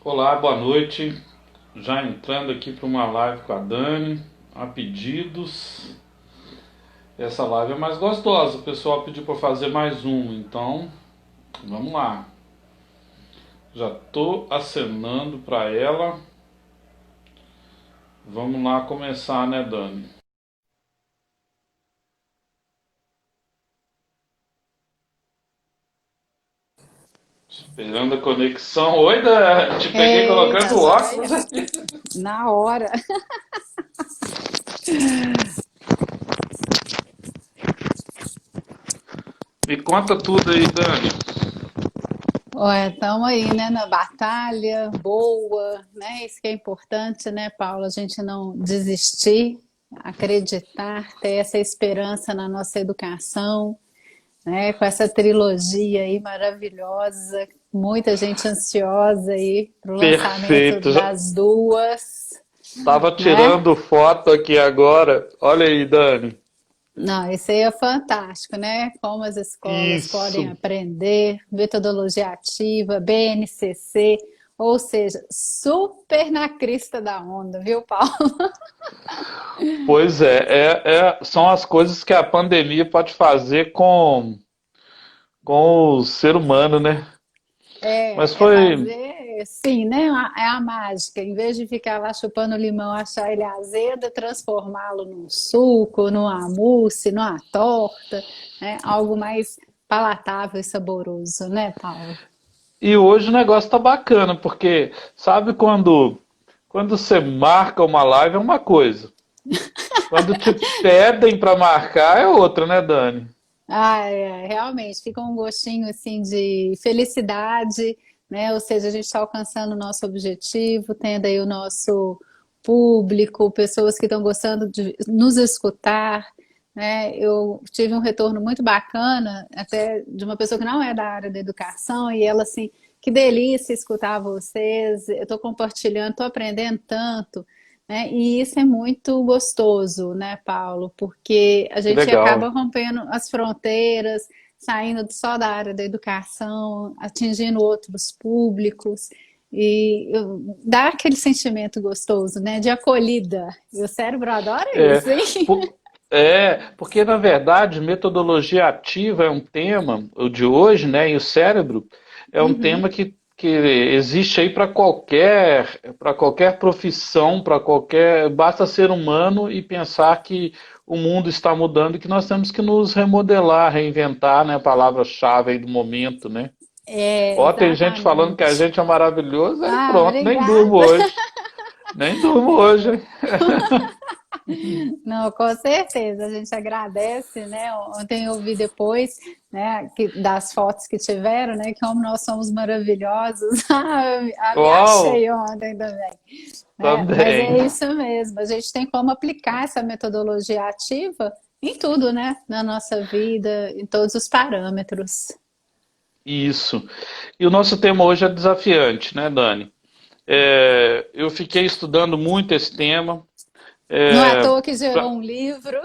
Olá, boa noite. Já entrando aqui para uma live com a Dani, a pedidos. Essa live é mais gostosa, o pessoal pediu para fazer mais uma, então vamos lá. Já tô acenando para ela. Vamos lá começar, né, Dani? Esperando a conexão. Oi, Dani, te peguei colocando Eita, óculos joia. aqui. Na hora. Me conta tudo aí, Dani. Ué, estamos aí, né, na batalha, boa, né? Isso que é importante, né, Paula? A gente não desistir, acreditar, ter essa esperança na nossa educação, né? Com essa trilogia aí maravilhosa, muita gente ansiosa aí para o lançamento Perfeito. Já das duas, tava né? tirando foto aqui agora. Olha aí, Dani. Não, isso aí é fantástico, né? Como as escolas podem Isso. aprender, metodologia ativa, BNCC, ou seja, super na crista da onda, viu, Paulo? Pois são as coisas que a pandemia pode fazer com o ser humano, né? Mas É foi, fazer, sim, né? É a mágica. Em vez de ficar lá chupando limão, achar ele azedo, transformá-lo num suco, numa mousse, numa torta, né? Algo mais palatável e saboroso, né, Paulo? e hoje o negócio tá bacana, porque sabe quando você marca uma live é uma coisa, quando te pedem para marcar é outra, né, Dani? Realmente, fica um gostinho assim de felicidade, né? Ou seja, a gente está alcançando o nosso objetivo, tendo aí o nosso público, pessoas que estão gostando de nos escutar, né? Eu tive um retorno muito bacana, até de uma pessoa que não é da área da educação, e ela assim, que delícia escutar vocês, eu estou compartilhando, estou aprendendo tanto. Né? E isso é muito gostoso, né, Paulo? Porque a Que gente acaba legal. rompendo as fronteiras, saindo só da área da educação, atingindo outros públicos dá aquele sentimento gostoso, né, de acolhida. E o cérebro adora É, isso, hein? por- porque na verdade metodologia ativa é um tema, o de hoje, né? E o cérebro é um tema Uhum. que existe aí para qualquer profissão, para qualquer. Basta ser humano e pensar que o mundo está mudando e que nós temos que nos remodelar, reinventar, né? A palavra-chave aí do momento, né? É, Ó, tem gente falando que a exatamente. gente é maravilhoso, aí Ah, pronto, nem durmo obrigada. hoje. Nem durmo hoje, hein? Não, com certeza, a gente agradece, né? Ontem eu vi depois, né, das fotos que tiveram, né, que como nós somos maravilhosos. Me Uau, achei ontem também, né? Mas é também. isso mesmo, a gente tem como aplicar essa metodologia ativa em tudo, né? Na nossa vida, em todos os parâmetros. Isso. E o nosso tema hoje é desafiante, né, Dani? Eu fiquei estudando muito esse tema. Não é à É, toa que gerou pra- um livro.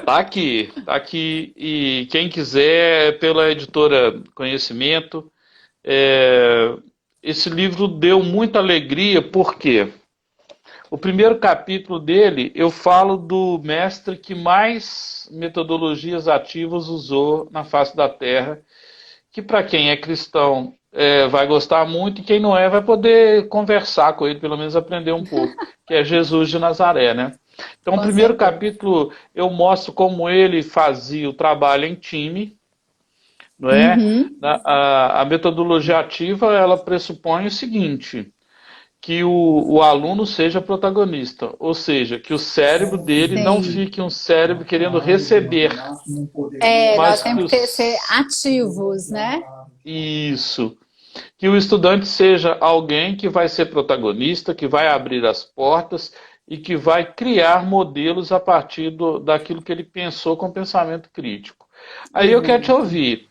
tá aqui, tá aqui. E quem quiser, é pela editora Conhecimento. É, esse livro deu muita alegria, porque o primeiro capítulo dele eu falo do mestre que mais metodologias ativas usou na face da Terra, que para quem é cristão vai gostar muito e quem não é vai poder conversar com ele, pelo menos aprender um pouco, que é Jesus de Nazaré, né? Então, o Com primeiro certeza. capítulo eu mostro como ele fazia o trabalho em time, não é? Uhum. A metodologia ativa ela pressupõe o seguinte: que o aluno seja protagonista, ou seja, que o cérebro dele não Sim. fique um cérebro querendo receber, Nós mas que temos que ser os ativos, né? isso, que o estudante seja alguém que vai ser protagonista, que vai abrir as portas e que vai criar modelos a partir daquilo que ele pensou com pensamento crítico. Aí eu quero te Exato. ouvir.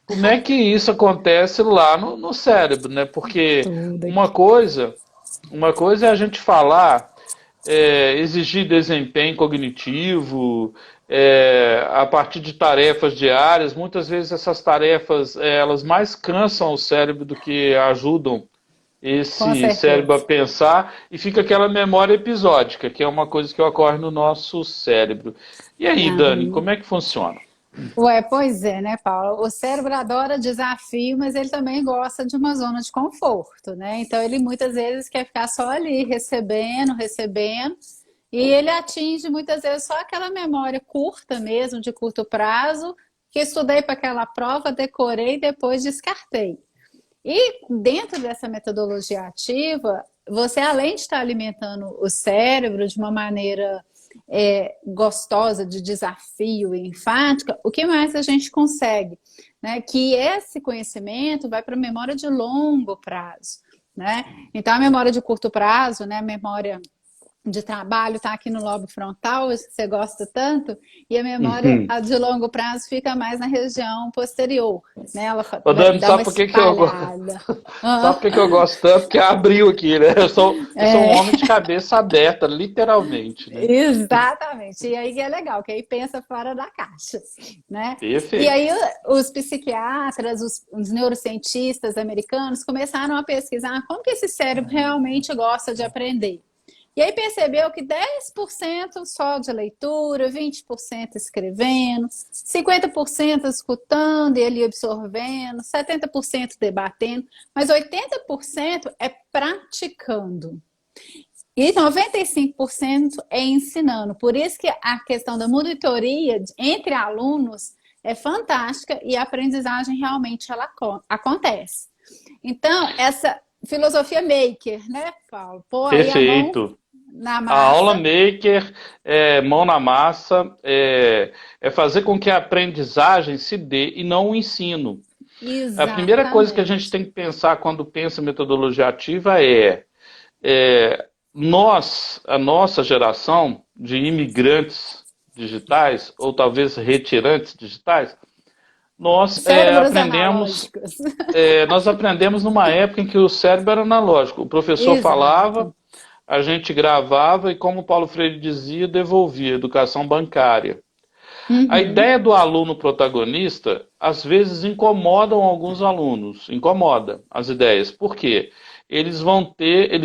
Como é que isso acontece lá no cérebro, né? Porque Tudo uma aqui. coisa, uma coisa é a gente falar, exigir desempenho cognitivo, a partir de tarefas diárias. Muitas vezes essas tarefas elas mais cansam o cérebro do que ajudam Com esse cérebro a certeza. pensar e fica aquela memória episódica, que é uma coisa que ocorre no nosso cérebro. E aí, Dani, Aham. como é que funciona? Ué, pois é, né, Paulo? O cérebro adora desafio, mas ele também gosta de uma zona de conforto, né? Então ele muitas vezes quer ficar só ali, recebendo, recebendo, e ele atinge muitas vezes só aquela memória curta mesmo, de curto prazo, que estudei para aquela prova, decorei e depois descartei. E dentro dessa metodologia ativa, você além de estar alimentando o cérebro de uma maneira gostosa, de desafio e enfática, o que mais a gente consegue? Né? Que esse conhecimento vai para a memória de longo prazo. Né? Então, a memória de curto prazo, né? A memória de trabalho está aqui no lobo frontal, isso que você gosta tanto, e a memória Uhum. a de longo prazo fica mais na região posterior, né? Ela Ô, Dani, dá uma sabe por que que eu, espalhada. sabe por Ah, que que eu gosto tanto? Porque abriu aqui, né? Eu sou um é, homem de cabeça aberta, literalmente, né? exatamente. E aí que é legal, que aí pensa fora da caixa, né? E Perfeito. aí os psiquiatras, os neurocientistas americanos começaram a pesquisar como que esse cérebro realmente gosta de aprender. E aí percebeu que 10% só de leitura, 20% escrevendo, 50% escutando e ele absorvendo, 70% debatendo, mas 80% é praticando. E 95% é ensinando. Por isso que a questão da monitoria entre alunos é fantástica e a aprendizagem realmente ela acontece. Então, essa filosofia maker, né, Paulo? Pô, aí a mão Perfeito. na A aula massa. maker, mão na massa, é fazer com que a aprendizagem se dê e não o ensino. A primeira coisa que a gente Exatamente. tem que pensar quando pensa em metodologia ativa é nós, a nossa geração de imigrantes digitais, ou talvez retirantes digitais, nós Cérebros aprendemos analógicos. nós aprendemos numa época em que o cérebro era analógico. O professor falava, Exato. a gente gravava e, como Paulo Freire dizia, devolvia, educação bancária. A Uhum. ideia do aluno protagonista, às vezes, incomodam alguns alunos, incomoda as ideias. Por quê? Eles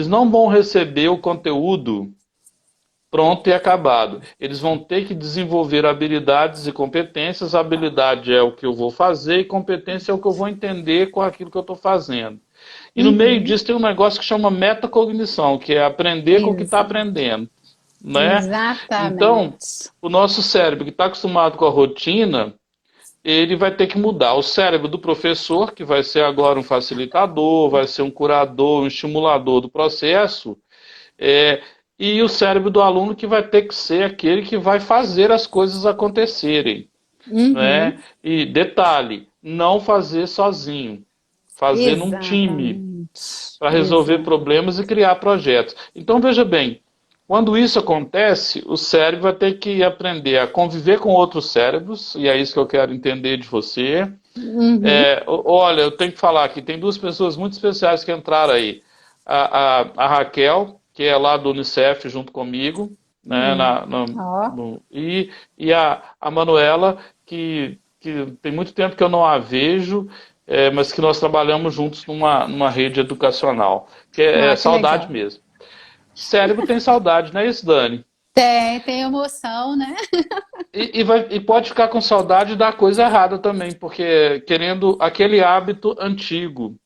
não vão receber o conteúdo pronto e acabado. Eles vão ter que desenvolver habilidades e competências. Habilidade é o que eu vou fazer e competência é o que eu vou entender com aquilo que eu estou fazendo. E no meio Uhum. disso tem um negócio que chama metacognição, que é aprender com o que está Exato. aprendendo, né? Então, Exatamente. o nosso cérebro que está acostumado com a rotina, ele vai ter que mudar. O cérebro do professor, que vai ser agora um facilitador, vai ser um curador, um estimulador do processo, é, e o cérebro do aluno que vai ter que ser aquele que vai fazer as coisas acontecerem, né? Uhum. E detalhe, não fazer sozinho, fazer num time Exatamente. para resolver Exato. problemas e criar projetos. Então veja bem, quando isso acontece, o cérebro vai ter que aprender a conviver com outros cérebros, e é isso que eu quero entender de você. Uhum. Olha, eu tenho que falar aqui, tem duas pessoas muito especiais que entraram aí. A Raquel, que é lá do Unicef junto comigo, né, Ó. e a Manuela, que tem muito tempo que eu não a vejo, mas que nós trabalhamos juntos numa rede educacional, que é Ah, que saudade legal. mesmo. Cérebro tem saudade, não é isso, Dani? Tem emoção, né? E pode ficar com saudade da coisa errada também, porque querendo aquele hábito antigo.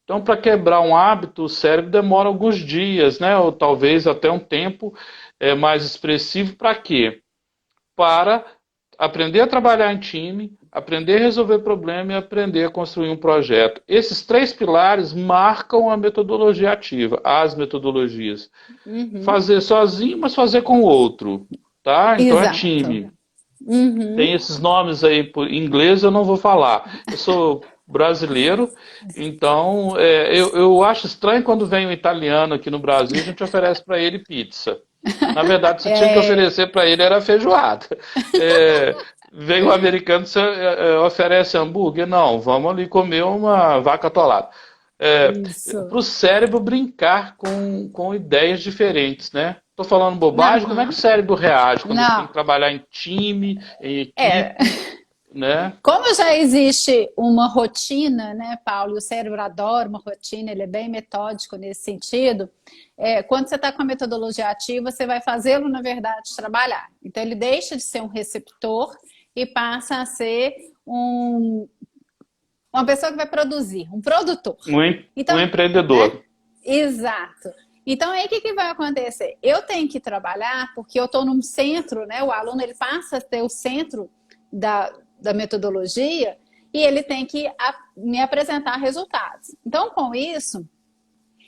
Então, para quebrar um hábito, o cérebro demora alguns dias, né? Ou talvez até um tempo mais expressivo. Para quê? Para aprender a trabalhar em time, aprender a resolver problema e aprender a construir um projeto. Esses três pilares marcam a metodologia ativa, as metodologias. Uhum. Fazer sozinho, mas fazer com o outro, tá? Então é Exato. time. Tem Uhum. esses nomes aí em inglês, eu não vou falar. Eu sou brasileiro, então eu acho estranho quando vem um italiano aqui no Brasil, a gente oferece para ele pizza. Na verdade, você tinha que É, oferecer para ele era feijoada. É, vem um americano, você oferece hambúrguer? Não, vamos ali comer uma vaca atolada. Para isso. o cérebro brincar com ideias diferentes, né? Estou falando bobagem? Como é que o Aham. cérebro reage quando ele tem Não, que trabalhar em time, em é, equipe? né? Como já existe uma rotina, né, Paulo? E o cérebro adora uma rotina, ele é bem metódico nesse sentido. Quando você está com a metodologia ativa, você vai fazê-lo, na verdade, trabalhar. Então, ele deixa de ser um receptor e passa a ser uma pessoa que vai produzir, um produtor. Um Então, né? empreendedor. Exato. Então, aí o que vai acontecer? Eu tenho que trabalhar porque eu estou num centro, né? O aluno ele passa a ter o centro da metodologia e ele tem que me apresentar resultados. Então, com isso,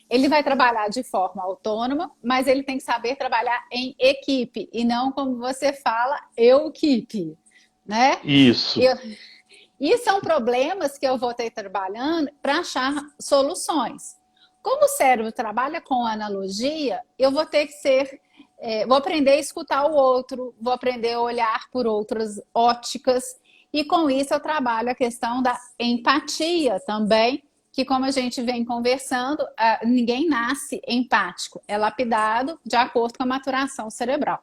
ele vai trabalhar de forma autônoma, mas ele tem que saber trabalhar em equipe e não, como você fala, eu-equipe, né? Isso. E são problemas que eu vou ter trabalhando para achar soluções. Como o cérebro trabalha com analogia, eu vou ter que vou aprender a escutar o outro, vou aprender a olhar por outras óticas, e com isso eu trabalho a questão da empatia também, que como a gente vem conversando, ninguém nasce empático, é lapidado de acordo com a maturação cerebral.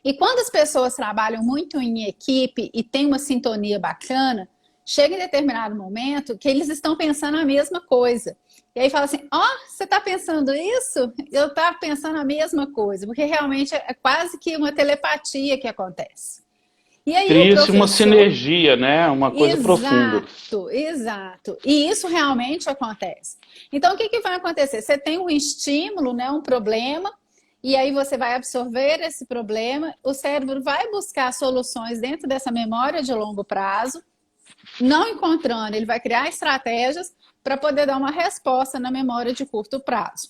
E quando as pessoas trabalham muito em equipe e tem uma sintonia bacana, chega em determinado momento que eles estão pensando a mesma coisa. E aí fala assim, você está pensando isso? Eu estava pensando a mesma coisa, porque realmente é quase que uma telepatia que acontece. E aí o Cria-se uma professor... sinergia, né? Uma coisa profunda. Exato, exato. E isso realmente acontece. Então, o que vai acontecer? Você tem um estímulo, né, um problema, e aí você vai absorver esse problema, o cérebro vai buscar soluções dentro dessa memória de longo prazo, não encontrando, ele vai criar estratégias para poder dar uma resposta na memória de curto prazo.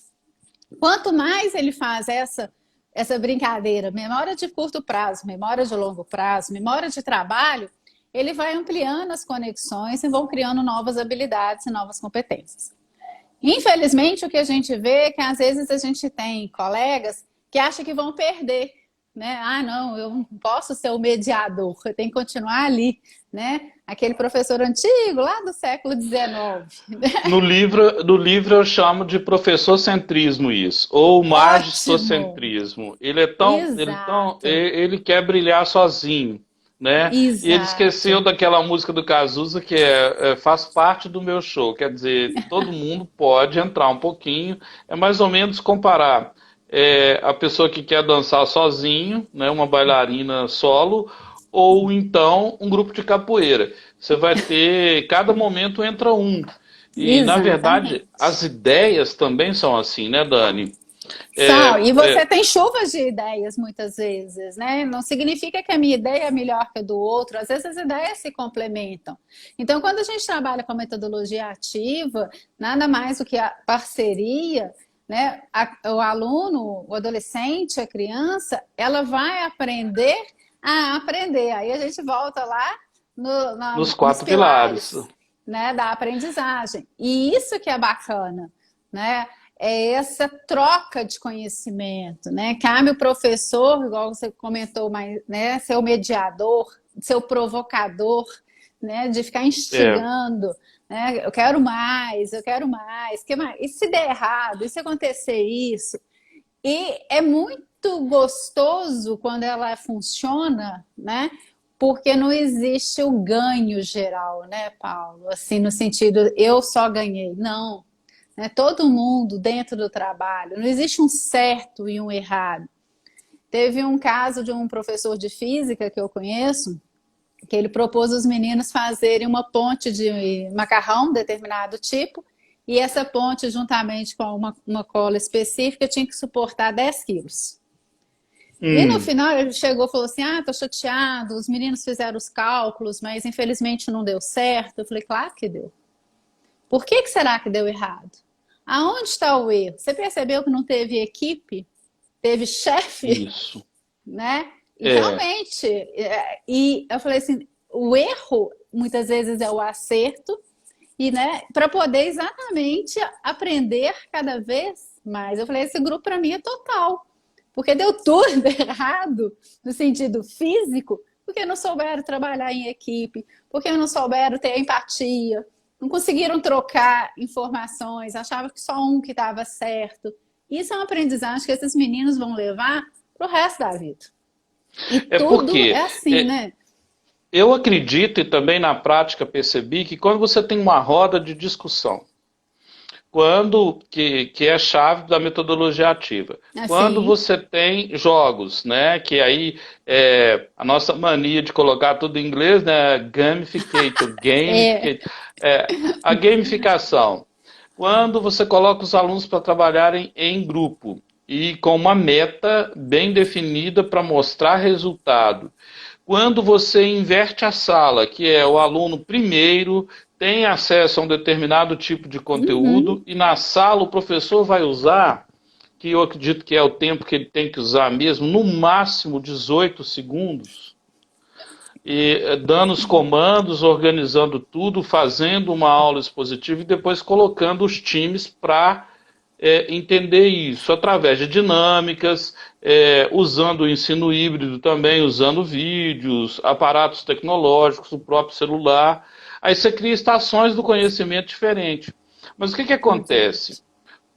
Quanto mais ele faz essa brincadeira, memória de curto prazo, memória de longo prazo, memória de trabalho, ele vai ampliando as conexões e vão criando novas habilidades e novas competências. Infelizmente, o que a gente vê é que às vezes a gente tem colegas que acham que vão perder, né? Não, eu não posso ser o mediador, eu tenho que continuar ali, né? Aquele professor antigo, lá do século XIX. No livro eu chamo de professor-centrismo isso, ou Ótimo! magistocentrismo. Exato, Ele quer brilhar sozinho, né? E ele esqueceu exato. daquela música do Cazuza que faz parte do meu show. Quer dizer, todo mundo pode entrar um pouquinho. É mais ou menos comparar a pessoa que quer dançar sozinho, né? Uma bailarina solo, ou então um grupo de capoeira. Você vai ter, cada momento entra um. E, na verdade, as Exatamente. ideias também são assim, né, Dani? Sal, É, e você é, tem chuvas de ideias muitas vezes, né? Não significa que a minha ideia é melhor que a do outro, às vezes as ideias se complementam. Então, quando a gente trabalha com a metodologia ativa, nada mais do que a parceria, né? O aluno, o adolescente, a criança, ela vai aprender a aprender. Aí a gente volta lá nos nos quatro pilares. pilares, né, da aprendizagem. E isso que é bacana, né? É essa troca de conhecimento, né? Cabe o professor, igual você comentou, mas, né, ser o mediador, ser o provocador, né, de ficar É, instigando, né? Eu quero mais, que mais? E se der errado, e se acontecer isso? E é muito gostoso quando ela funciona, né? Porque não existe o ganho geral, né, Paulo? Assim, no sentido, eu só ganhei. Não, né? Todo mundo dentro do trabalho, não existe um certo e um errado. Teve um caso de um professor de física que eu conheço, que ele propôs os meninos fazerem uma ponte de macarrão, determinado tipo, e essa ponte, juntamente com uma cola específica, tinha que suportar 10 quilos. E no hum, final ele chegou e falou assim, tô chateado, os meninos fizeram os cálculos, mas infelizmente não deu certo. Eu falei, claro que deu. Por que será que deu errado? Aonde está o erro? Você percebeu que não teve equipe? Teve chefe? isso. Né? E É, realmente, e eu falei assim, o erro muitas vezes é o acerto, e né, para poder exatamente aprender cada vez mais. Eu falei, esse grupo para mim é total, porque deu tudo errado no sentido físico, porque não souberam trabalhar em equipe, porque não souberam ter empatia, não conseguiram trocar informações, achavam que só um que estava certo. Isso é uma aprendizagem que esses meninos vão levar para o resto da vida. E é tudo porque é assim, né? eu acredito e também na prática percebi que quando você tem uma roda de discussão, que é a chave da metodologia ativa. Quando Assim, você tem jogos, né, que aí a nossa mania de colocar tudo em inglês, né, é, a gamificação. Quando você coloca os alunos para trabalharem em grupo e com uma meta bem definida para mostrar resultado. Quando você inverte a sala, que é o aluno primeiro tem acesso a um determinado tipo de uhum, conteúdo e na sala o professor vai usar, que eu acredito que é o tempo que ele tem que usar mesmo, no máximo 18 segundos, e dando os comandos, organizando tudo, fazendo uma aula expositiva e depois colocando os times para entender isso através de dinâmicas, usando o ensino híbrido também, usando vídeos, aparatos tecnológicos, o próprio celular. Aí você cria estações do conhecimento diferente. Mas o que acontece? exato.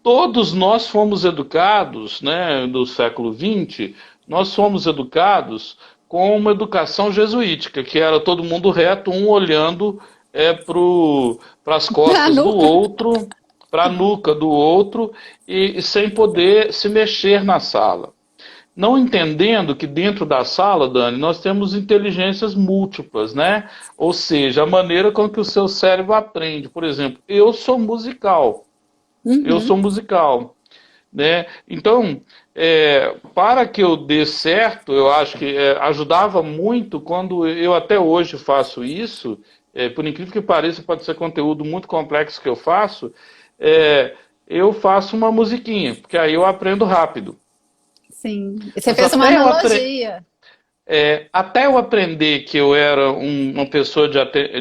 Todos nós fomos educados, né, do século XX, nós fomos educados com uma educação jesuítica, que era todo mundo reto, um olhando para as Pra costas do nuca. outro, para a nuca do outro, e sem poder se mexer na sala. Não entendendo que dentro da sala, Dani, nós temos inteligências múltiplas, né? Ou seja, a maneira com que o seu cérebro aprende. Por exemplo, eu sou musical. Eu sou Uhum. musical, né? Então, para que eu dê certo, eu acho que ajudava muito quando eu até hoje faço isso, por incrível que pareça, pode ser conteúdo muito complexo que eu faço, é, eu faço uma musiquinha, porque aí eu aprendo rápido. Sim. Você Mas fez uma analogia. até eu aprender que eu era uma pessoa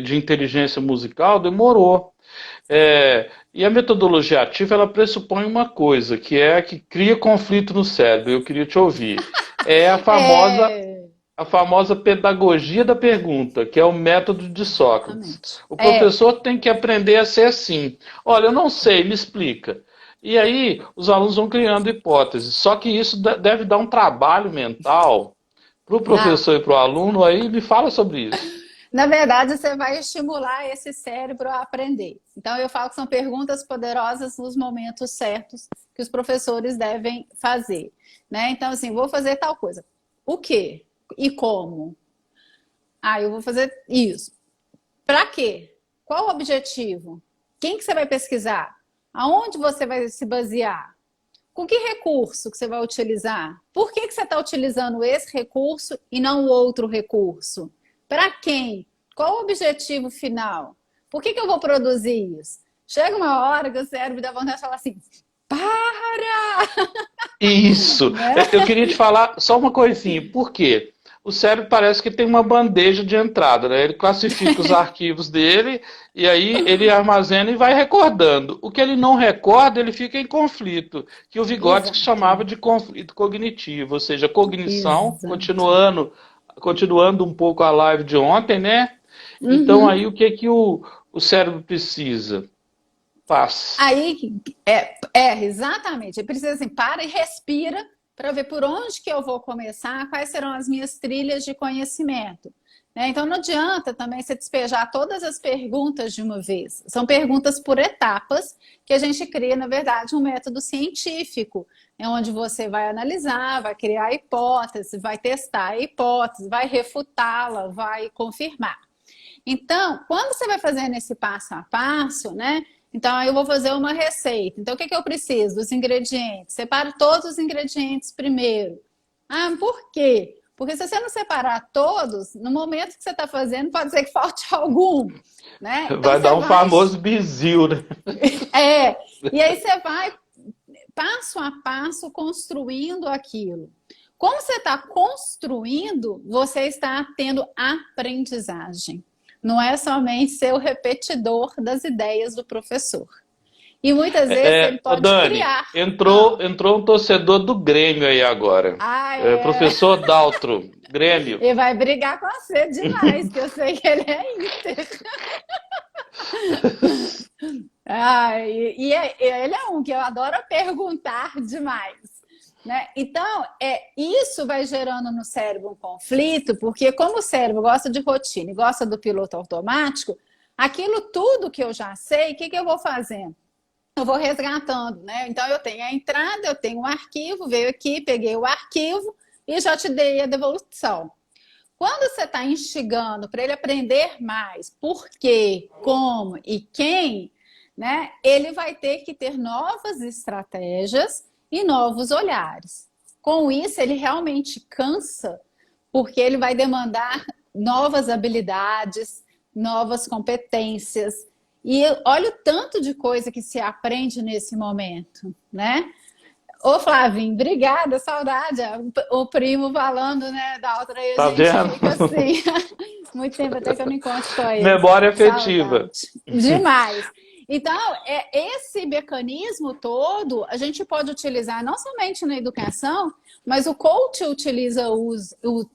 de inteligência musical, demorou. E a metodologia ativa, ela pressupõe uma coisa, que é a que cria conflito no cérebro. Eu queria te ouvir. É É, a famosa pedagogia da pergunta, que é o método de Sócrates. exatamente. O professor tem que aprender a ser assim. Olha, eu não sei, me explica. E aí os alunos vão criando hipóteses. Só que isso deve dar um trabalho mental para o Dá. professor e para o aluno. Aí me fala sobre isso. Na verdade, você vai estimular esse cérebro a aprender. Então, eu falo que são perguntas poderosas nos momentos certos que os professores devem fazer. Né? Então, assim, vou fazer tal coisa. O quê? E como? Ah, eu vou fazer isso. Para quê? Qual o objetivo? Quem que você vai pesquisar? Aonde você vai se basear? Com que recurso que você vai utilizar? Por que você está utilizando esse recurso e não o outro recurso? Para quem? Qual o objetivo final? Por que eu vou produzir isso? Chega uma hora que o cérebro dá vontade de falar assim, para! Isso. Né? Eu queria te falar só uma coisinha. Por quê? O cérebro parece que tem uma bandeja de entrada, né? Ele classifica os arquivos dele e aí ele armazena e vai recordando. O que ele não recorda, ele fica em conflito, que o Vygotsky chamava Exato. de conflito cognitivo, ou seja, cognição, Exato. continuando um pouco a live de ontem, né? Então Uhum. aí o que o cérebro precisa? Paz. Aí, exatamente. Ele precisa assim, para e respira para ver por onde que eu vou começar, quais serão as minhas trilhas de conhecimento. Né? Então, não adianta também você despejar todas as perguntas de uma vez. São perguntas por etapas que a gente cria, na verdade, um método científico, onde você vai analisar, vai criar a hipótese, vai testar a hipótese, vai refutá-la, vai confirmar. Então, quando você vai fazendo esse passo a passo, né? Então, eu vou fazer uma receita. Então, o que eu preciso? Dos ingredientes. Separo todos os ingredientes primeiro. Ah, por quê? Porque se você não separar todos, no momento que você está fazendo, pode ser que falte algum, né? Então, Vai você dar um vai... famoso bizil, né? E aí você vai passo a passo construindo aquilo. Como você está construindo, você está tendo aprendizagem. Não é somente ser o repetidor das ideias do professor. E muitas vezes ele Ô pode Dani, criar. entrou um torcedor do Grêmio aí agora. É, Professor Daltro, Grêmio. ele vai brigar com você demais, que eu sei que ele é Inter. Ele é um que eu adoro perguntar demais. Né? Então, isso vai gerando no cérebro um conflito, porque como o cérebro gosta de rotina e gosta do piloto automático, aquilo tudo que eu já sei, o que, que eu vou fazendo? Eu vou resgatando, né? Então, eu tenho a entrada, eu tenho o arquivo, veio aqui, peguei o arquivo e já te dei a devolução. Quando você está instigando para ele aprender mais por quê, como e quem, né, ele vai ter que ter novas estratégias e novos olhares. Com isso, ele realmente cansa, porque ele vai demandar novas habilidades, novas competências. E olha o tanto de coisa que se aprende nesse momento, né? Ô, Flavinho, obrigada, saudade. O primo falando, né, da outra aí, a Tá gente vendo? fica assim. Muito tempo até que eu não encontro com ele. Memória afetiva. Saudade. Demais. Então, esse mecanismo todo, a gente pode utilizar não somente na educação, mas o coach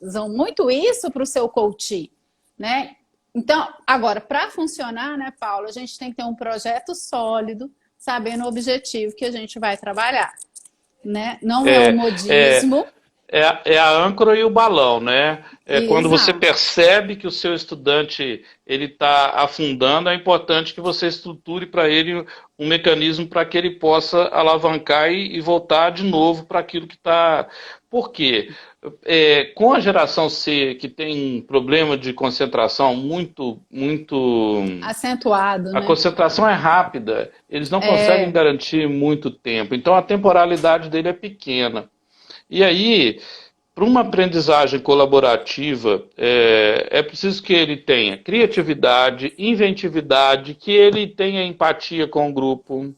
usam muito isso para o seu coach, né? Então, agora, para funcionar, né, Paulo, a gente tem que ter um projeto sólido, sabendo o objetivo que a gente vai trabalhar. Né? Não é o É, é, modismo. é a âncora e o balão, né? É quando você Exato. percebe que o seu estudante ele está afundando, é importante que você estruture para ele um mecanismo para que ele possa alavancar e voltar de novo para aquilo que está. Por quê? Com a geração C, que tem um problema de concentração muito. Acentuado, A né? concentração é rápida, eles não conseguem É, garantir muito tempo, então a temporalidade dele é pequena. E aí, para uma aprendizagem colaborativa, é preciso que ele tenha criatividade, inventividade, que ele tenha empatia com o grupo,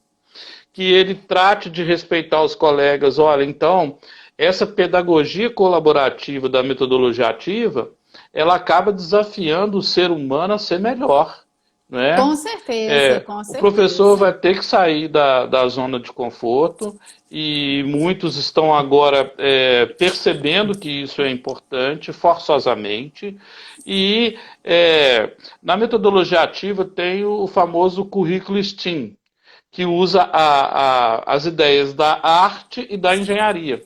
que ele trate de respeitar os colegas. Olha, então, essa pedagogia colaborativa da metodologia ativa, ela acaba desafiando o ser humano a ser melhor, né? com certeza, com O professor certeza. vai ter que sair da zona de conforto e muitos estão agora percebendo que isso é importante, forçosamente. E na metodologia ativa tem o famoso currículo STEAM, que usa as ideias da arte e da engenharia.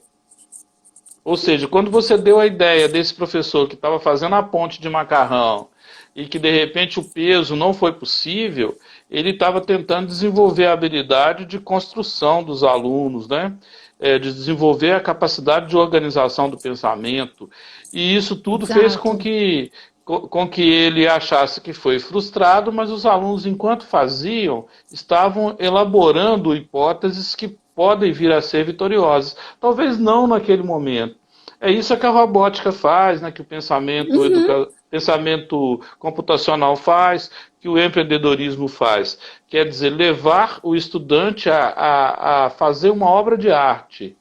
Ou seja, quando você deu a ideia desse professor que estava fazendo a ponte de macarrão e que de repente o peso não foi possível, ele estava tentando desenvolver a habilidade de construção dos alunos, né? De desenvolver a capacidade de organização do pensamento. E isso tudo fez com Exato. que ele achasse que foi frustrado, mas os alunos, enquanto faziam, estavam elaborando hipóteses que podem vir a ser vitoriosas. Talvez não naquele momento. É isso que a robótica faz, né, que o Uhum. pensamento computacional faz, que o empreendedorismo faz. Quer dizer, levar o estudante a fazer uma obra de arte.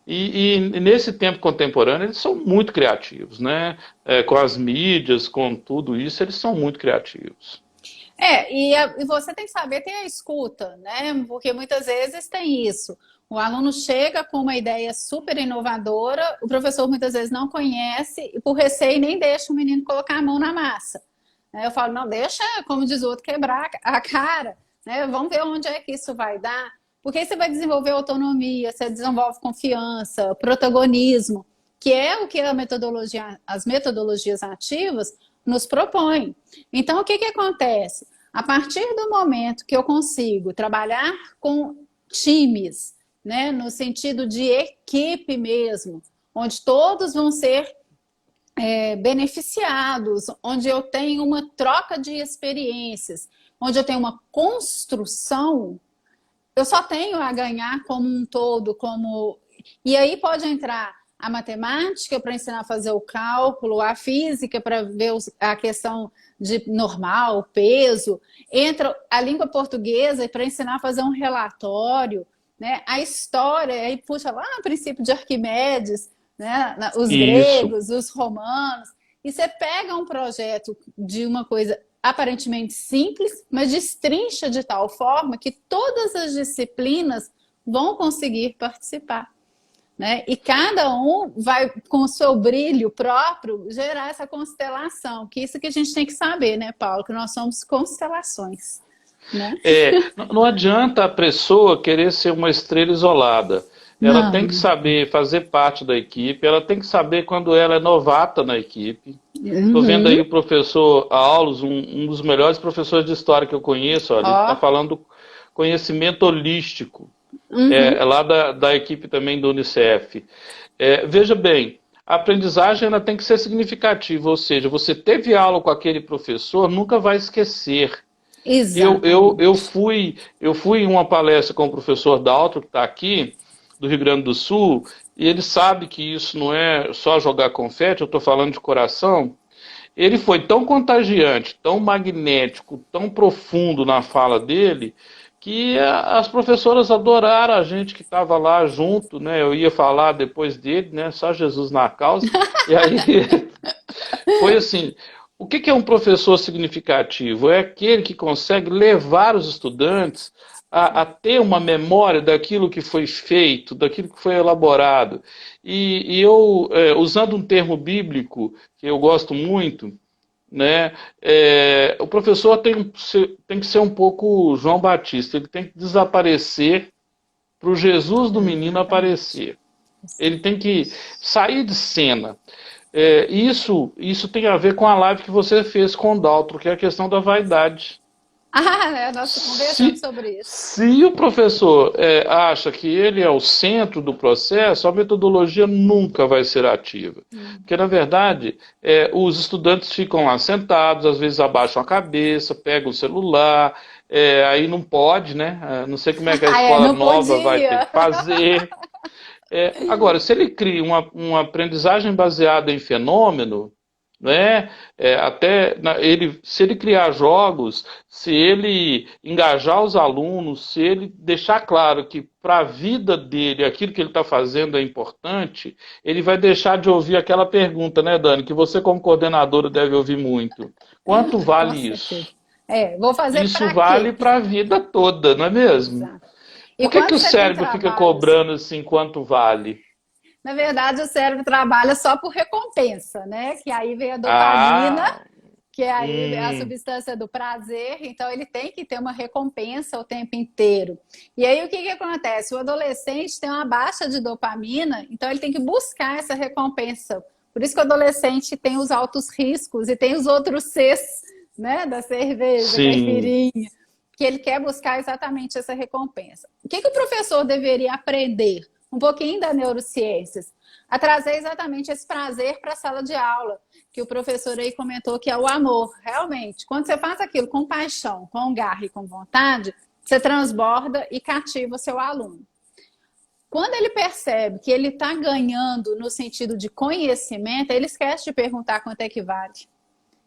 E nesse tempo contemporâneo eles são muito criativos, né? Com as mídias, com tudo isso, eles são muito criativos. E você tem que saber ter a escuta, né? Porque muitas vezes tem isso. O aluno chega com uma ideia super inovadora, o professor muitas vezes não conhece e por receio nem deixa o menino colocar a mão na massa. Né? Eu falo, não, deixa, como diz o outro, quebrar a cara, né? Vamos ver onde é que isso vai dar. Porque aí você vai desenvolver autonomia, você desenvolve confiança, protagonismo, que é o que as metodologias ativas nos propõem. Então, o que que acontece? A partir do momento que eu consigo trabalhar com times, né, no sentido de equipe mesmo, onde todos vão ser beneficiados, onde eu tenho uma troca de experiências, onde eu tenho uma construção, eu só tenho a ganhar como um todo, como e aí pode entrar a matemática para ensinar a fazer o cálculo, a física para ver a questão de normal, peso, entra a língua portuguesa para ensinar a fazer um relatório, né? A história, aí puxa lá no princípio de Arquimedes, né? Os Isso. gregos, os romanos, e você pega um projeto de uma coisa aparentemente simples, mas destrincha de tal forma que todas as disciplinas vão conseguir participar. Né? E cada um vai, com o seu brilho próprio, gerar essa constelação, que isso que a gente tem que saber, né, Paulo? Que nós somos constelações, né? Não adianta a pessoa querer ser uma estrela isolada. ela tem que Não. saber fazer parte da equipe, ela tem que saber quando ela é novata na equipe. Estou vendo aí Uhum. o professor Aulos, um dos melhores professores de história que eu conheço, olha, ele está Ó. falando conhecimento holístico, é Uhum. lá da equipe também do Unicef. Veja bem, a aprendizagem ela tem que ser significativa, ou seja, você teve aula com aquele professor, nunca vai esquecer. Exatamente. Eu fui em uma palestra com o professor Daltro, que está aqui, do Rio Grande do Sul, e ele sabe que isso não é só jogar confete, eu estou falando de coração. Ele foi tão contagiante, tão magnético, tão profundo na fala dele, que as professoras adoraram a gente que estava lá junto, né? Eu ia falar depois dele, né? Só Jesus na causa. E aí foi assim, o que é um professor significativo? É aquele que consegue levar os estudantes a ter uma memória daquilo que foi feito, daquilo que foi elaborado. Usando um termo bíblico que eu gosto muito, né, o professor tem que ser um pouco João Batista, ele tem que desaparecer para o Jesus do menino Exatamente. aparecer. Ele tem que sair de cena. Isso tem a ver com a live que você fez com o Daltro, que é a questão da vaidade. Ah, né? Nós conversamos Se, sobre isso. se o professor acha que ele é o centro do processo, a metodologia nunca vai ser ativa. Porque, na verdade, os estudantes ficam lá sentados, às vezes abaixam a cabeça, pegam o celular, aí não pode, né? Não sei como é que a Ah, é, escola não nova vai ter que podia. fazer. Agora, se ele cria uma aprendizagem baseada em fenômeno, né, se ele criar jogos, se ele engajar os alunos, se ele deixar claro que para a vida dele aquilo que ele está fazendo é importante, ele vai deixar de ouvir aquela pergunta, né, Dani, que você como coordenadora deve ouvir muito. Quanto Com vale certeza. isso? Vou fazer Isso para vale quê? para a vida toda, não é mesmo? Exato. E Por que quando o você tem cérebro fica trabalhos, cobrando assim quanto vale? na verdade, o cérebro trabalha só por recompensa, né? Que aí vem a dopamina, Ah, que aí é a hum, substância do prazer, então ele tem que ter uma recompensa o tempo inteiro. E aí o que acontece? O adolescente tem uma baixa de dopamina, então ele tem que buscar essa recompensa. Por isso que o adolescente tem os altos riscos e tem os outros Cs, né, da cerveja, sim. caipirinha, que ele quer buscar exatamente essa recompensa. O que o professor deveria aprender? Um pouquinho da neurociências, a trazer exatamente esse prazer para a sala de aula, que o professor aí comentou que é o amor. Realmente, quando você faz aquilo com paixão, com garra e com vontade, você transborda e cativa o seu aluno. Quando ele percebe que ele está ganhando no sentido de conhecimento, ele esquece de perguntar quanto é que vale.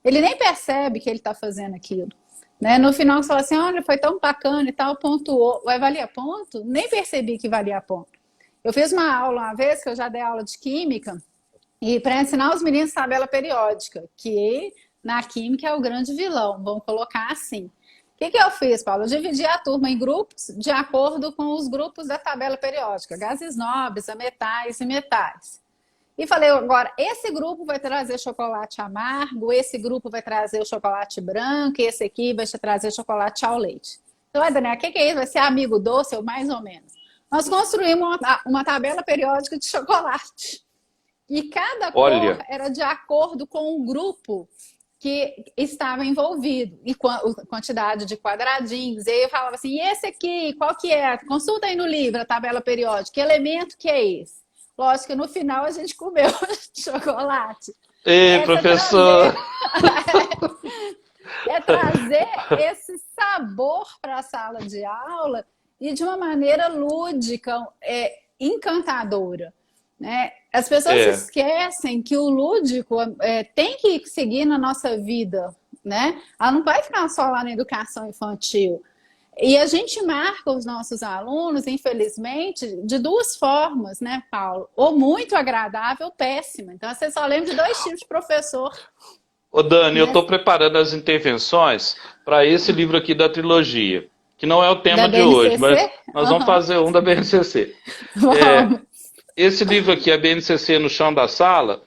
Ele nem percebe que ele está fazendo aquilo. Né? No final, você fala assim, olha, foi tão bacana e tal, pontuou. Vai valer ponto? Nem percebi que valia ponto. Eu fiz uma aula uma vez, que eu já dei aula de química, e para ensinar os meninos tabela periódica, que na química é o grande vilão, vamos colocar assim. O que eu fiz, Paulo? Eu dividi a turma em grupos de acordo com os grupos da tabela periódica, gases nobres, metais e metais. E falei, agora, esse grupo vai trazer chocolate amargo, esse grupo vai trazer o chocolate branco, e esse aqui vai trazer chocolate ao leite. Então, Daniela, o que é isso? Vai ser amigo doce ou mais ou menos? Nós construímos uma tabela periódica de chocolate. E cada cor Olha, era de acordo com o grupo que estava envolvido, e quantidade de quadradinhos. E aí eu falava assim, e esse aqui, qual que é? Consulta aí no livro a tabela periódica, que elemento que é esse? Lógico que no final a gente comeu chocolate. ei, Essa professor. trazer, é trazer esse sabor para a sala de aula e de uma maneira lúdica, encantadora. Né? As pessoas É, esquecem que o lúdico tem que seguir na nossa vida, né? Ela não vai ficar só lá na educação infantil. E a gente marca os nossos alunos, infelizmente, de duas formas, né, Paulo? Ou muito agradável, ou péssima. Então, você só lembra de dois tipos de professor, ô Dani, eu né? estou preparando as intervenções para esse livro aqui da trilogia, que não é o Da tema de hoje, BNCC? mas nós vamos Uhum. fazer um da BNCC. É, Vamos. esse livro aqui, a BNCC no chão da sala,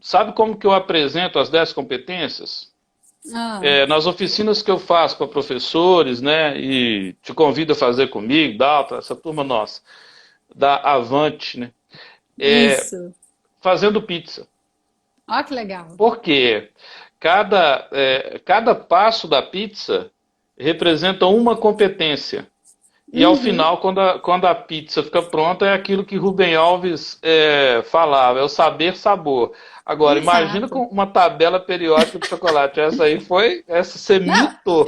sabe como que eu apresento as 10 competências? Ah, Nas oficinas que eu faço para professores, né, e te convido a fazer comigo, Dalton, essa turma nossa. da Avante, né? Isso. Fazendo pizza. Ó, que legal. Por quê? Cada passo da pizza representa uma competência. E ao Uhum, final, quando a pizza fica pronta, é aquilo que Rubem Alves falava, é o saber sabor. Agora, imagina com exato. uma tabela periódica de chocolate. Essa você Não, mitou.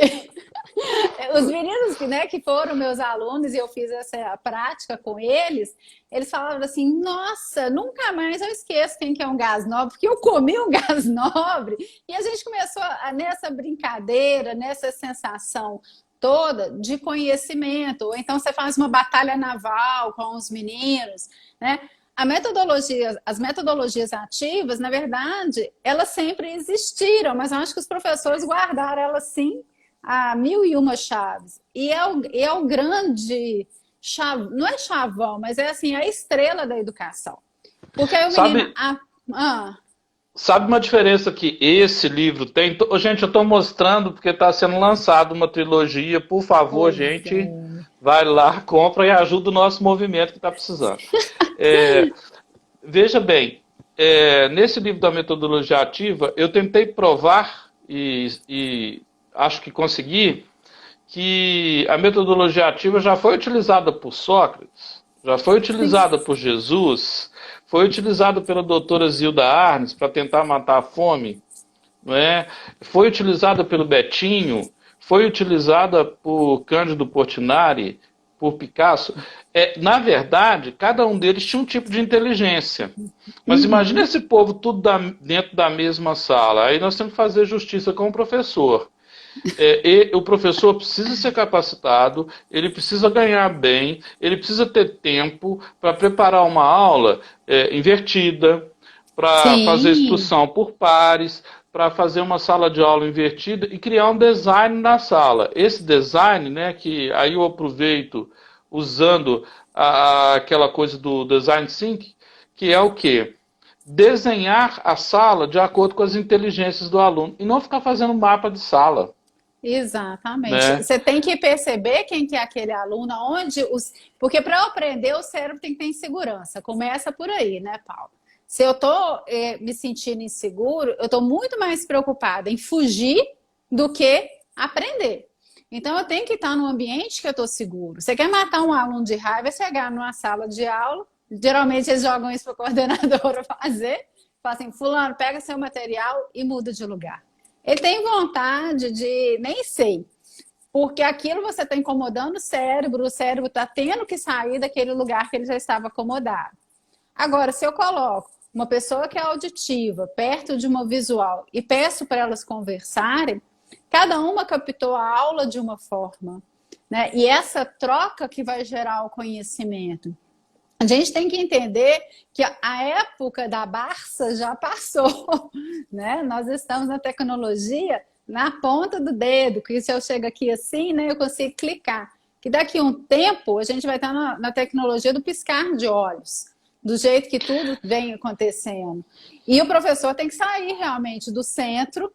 os meninos que foram meus alunos e eu fiz essa prática com eles, eles falavam assim: Nossa, nunca mais eu esqueço quem que é um gás nobre, porque eu comi um gás nobre. E a gente começou nessa brincadeira, nessa sensação toda de conhecimento. Ou então você faz uma batalha naval com os meninos, né? As metodologias ativas, na verdade, elas sempre existiram, mas eu acho que os professores guardaram elas sim a mil e uma chaves. E é o grande não é chavão, mas é assim, a estrela da educação. Porque aí o menino. Sabe, sabe uma diferença que esse livro tem? Gente, eu estou mostrando porque está sendo lançado uma trilogia. Por favor, Pois gente, é. vai lá, compra e ajuda o nosso movimento que está precisando. É, Veja bem, nesse livro da metodologia ativa, eu tentei provar e acho que consegui que a metodologia ativa já foi utilizada por Sócrates, já foi Sim. utilizada por Jesus, foi utilizada pela doutora Zilda Arnes para tentar matar a fome, não é? Foi utilizada pelo Betinho, foi utilizada por Cândido Portinari, por Picasso. Na verdade, cada um deles tinha um tipo de inteligência. Mas imagina Uhum. esse povo tudo dentro da mesma sala. Aí nós temos que fazer justiça com o professor. E o professor precisa ser capacitado, ele precisa ganhar bem, ele precisa ter tempo para preparar uma aula invertida, para fazer Sim, instrução por pares, para fazer uma sala de aula invertida e criar um design na sala. Esse design, né, que aí eu aproveito usando aquela coisa do design thinking, que é o quê? Desenhar a sala de acordo com as inteligências do aluno e não ficar fazendo mapa de sala, exatamente. né? Você tem que perceber quem que é aquele aluno, onde os. Porque para eu aprender, o cérebro tem que ter insegurança. Começa por aí, né, Paulo? Se eu estou me sentindo inseguro, eu estou muito mais preocupada em fugir do que aprender. Então, eu tenho que estar num ambiente que eu estou seguro. Você quer matar um aluno de raiva, é chegar numa sala de aula, geralmente eles jogam isso para a coordenadora fazer, fala assim, fulano, pega seu material e muda de lugar. Ele tem vontade de, nem sei, porque aquilo você está incomodando o cérebro está tendo que sair daquele lugar que ele já estava acomodado. Agora, se eu coloco uma pessoa que é auditiva perto de uma visual e peço para elas conversarem, cada uma captou a aula de uma forma, né? E essa troca que vai gerar o conhecimento. A gente tem que entender que a época da Barça já passou, né? Nós estamos na tecnologia na ponta do dedo, que se eu chego aqui assim, né, eu consigo clicar. Que daqui a um tempo a gente vai estar na tecnologia do piscar de olhos, do jeito que tudo vem acontecendo. E o professor tem que sair realmente do centro.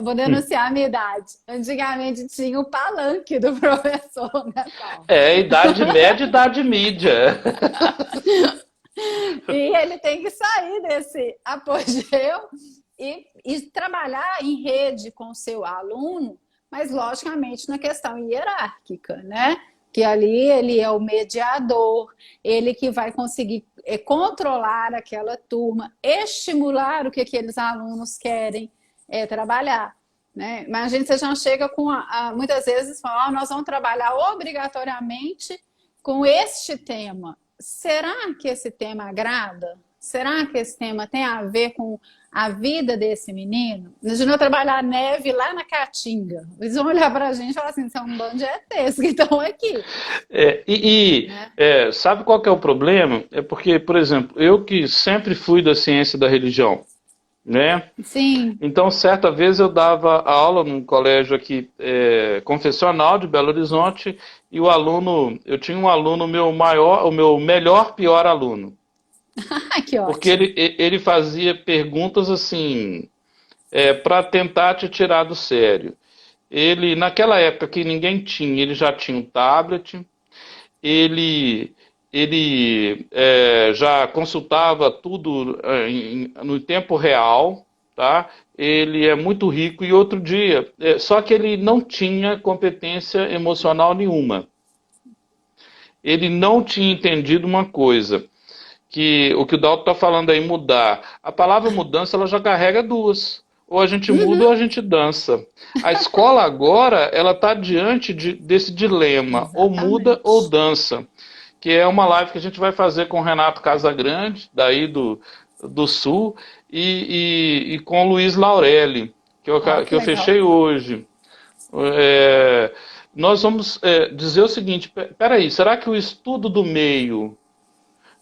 Vou denunciar a minha idade. Antigamente tinha o palanque do professor, né, Paulo? Idade média e idade mídia. E ele tem que sair desse apogeu e trabalhar em rede com o seu aluno, mas logicamente na questão hierárquica, né? Que ali ele é o mediador, ele que vai conseguir controlar aquela turma, estimular o que aqueles alunos querem trabalhar. Né? Imagina, você já chega com muitas vezes fala, nós vamos trabalhar obrigatoriamente com este tema. Será que esse tema agrada? Será que esse tema tem a ver com a vida desse menino? Imagina eu trabalhar neve lá na Caatinga. Eles vão olhar para a gente e falar assim, são um bando de ETs que estão aqui. Né? Sabe qual que é o problema? É porque, por exemplo, eu que sempre fui da ciência da religião, né? Sim. Então, certa vez eu dava aula num colégio aqui, confessional de Belo Horizonte, e eu tinha um aluno, o meu melhor, pior aluno. Que Porque ótimo. ele fazia perguntas assim, para tentar te tirar do sério. Ele, naquela época que ninguém tinha, ele já tinha um tablet, ele, ele já consultava tudo no tempo real, tá? Ele é muito rico e outro dia, só que ele não tinha competência emocional nenhuma. Ele não tinha entendido uma coisa, que o Dalton está falando aí, mudar. A palavra mudança ela já carrega duas. Ou a gente muda ou Uhum, a gente dança. A escola agora ela está diante desse dilema, ou muda ou exatamente. dança, que é uma live que a gente vai fazer com o Renato Casagrande, daí do Sul, e com o Luiz Laurelli, Ó, que que eu legal. fechei hoje. É, nós vamos dizer o seguinte: peraí, será que o estudo do meio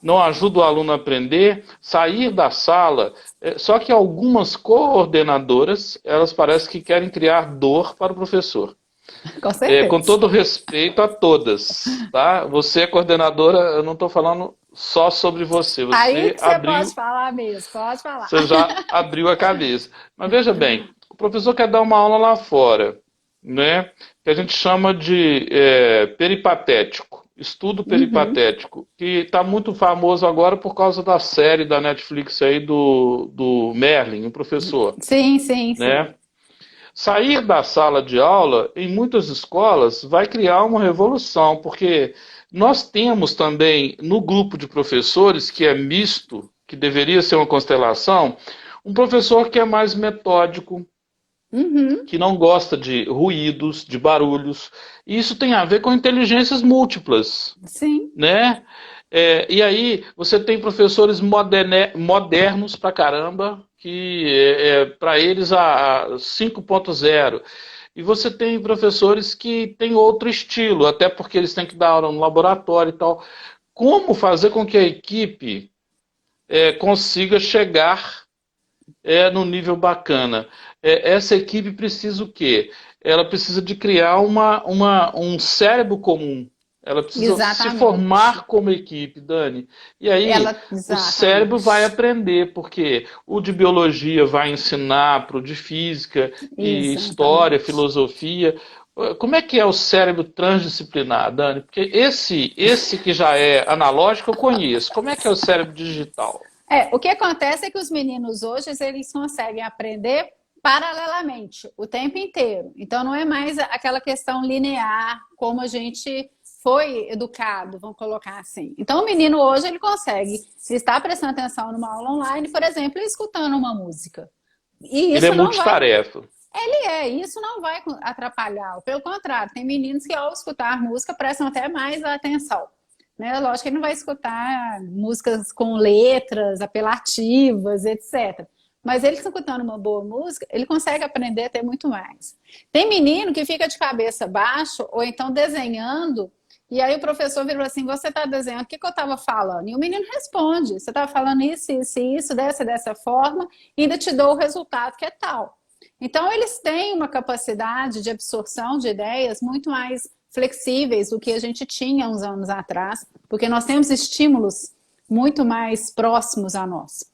não ajuda o aluno a aprender, sair da sala? Só que algumas coordenadoras, elas parecem que querem criar dor para o professor. Com Com certeza. todo respeito a todas, tá? Você é coordenadora, eu não estou falando só sobre você. Aí Você que você pode abriu, falar mesmo, pode falar. você já abriu a cabeça. Mas veja bem, o professor quer dar uma aula lá fora, né? Que a gente chama de peripatético, estudo Uhum. peripatético, que está muito famoso agora por causa da série da Netflix aí do Merlin, o professor, Sim, sim, sim. né? Sair da sala de aula, em muitas escolas, vai criar uma revolução, porque nós temos também no grupo de professores, que é misto, que deveria ser uma constelação, um professor que é mais metódico, Uhum. que não gosta de ruídos, de barulhos. E isso tem a ver com inteligências múltiplas, Sim, né? E aí você tem professores modernos pra caramba, que para eles a 5.0. E você tem professores que têm outro estilo, até porque eles têm que dar aula no laboratório e tal. Como fazer com que a equipe consiga chegar no nível bacana? Essa equipe precisa o quê? Ela precisa de criar um cérebro comum. Ela precisa se exatamente. formar como equipe, Dani. E aí Ela, o cérebro vai exatamente. aprender, porque o de biologia vai ensinar para o de física e história, Exatamente. filosofia. Como é que é o cérebro transdisciplinar, Dani? Porque esse que já é analógico eu conheço. Como é que é o cérebro digital? O que acontece é que os meninos hoje, eles conseguem aprender paralelamente, o tempo inteiro. Então, não é mais aquela questão linear, como a gente foi educado, vamos colocar assim. Então, o menino hoje, ele consegue, se está prestando atenção numa aula online, por exemplo, e escutando uma música. E Ele é isso não vai multitarefa. isso não vai atrapalhar. Pelo contrário, tem meninos que ao escutar música prestam até mais atenção. Né? Lógico que ele não vai escutar músicas com letras apelativas, etc. Mas ele escutando uma boa música, ele consegue aprender até muito mais. Tem menino que fica de cabeça baixa ou então desenhando, e aí o professor virou assim: você está desenhando, o que, que eu estava falando? E o menino responde: você estava falando isso, dessa forma, e ainda te dou o resultado que é tal. Então, eles têm uma capacidade de absorção de ideias muito mais flexíveis do que a gente tinha uns anos atrás, porque nós temos estímulos muito mais próximos a nós.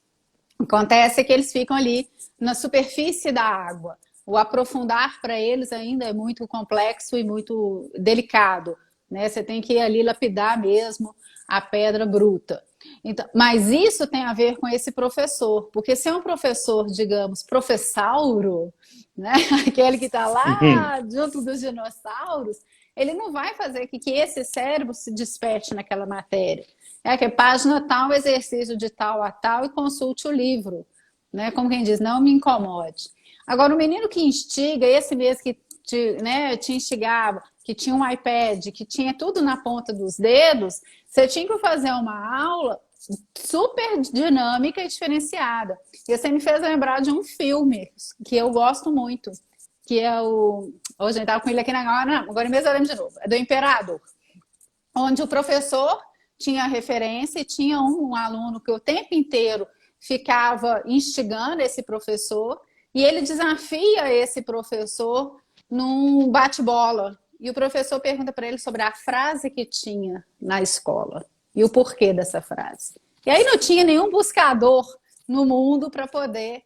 Acontece que eles ficam ali na superfície da água. O aprofundar para eles ainda é muito complexo e muito delicado. Né? Você tem que ir ali lapidar mesmo a pedra bruta. Então, mas isso tem a ver com esse professor, porque se é um professor, digamos, professauro, né? Aquele que está lá junto dos dinossauros, ele não vai fazer que esse cérebro se desperte naquela matéria. Que é página tal, exercício de tal a tal e consulte o livro. Né? Como quem diz, não me incomode. Agora, o menino que instiga, esse mesmo que te instigava, que tinha um iPad, que tinha tudo na ponta dos dedos, você tinha que fazer uma aula super dinâmica e diferenciada. E você me fez lembrar de um filme que eu gosto muito, que é o... Hoje a gente estava com ele aqui agora mesmo eu lembro de novo. É do Imperador, onde o professor tinha referência e tinha um aluno que o tempo inteiro ficava instigando esse professor e ele desafia esse professor num bate-bola. E o professor pergunta para ele sobre a frase que tinha na escola e o porquê dessa frase. E aí não tinha nenhum buscador no mundo para poder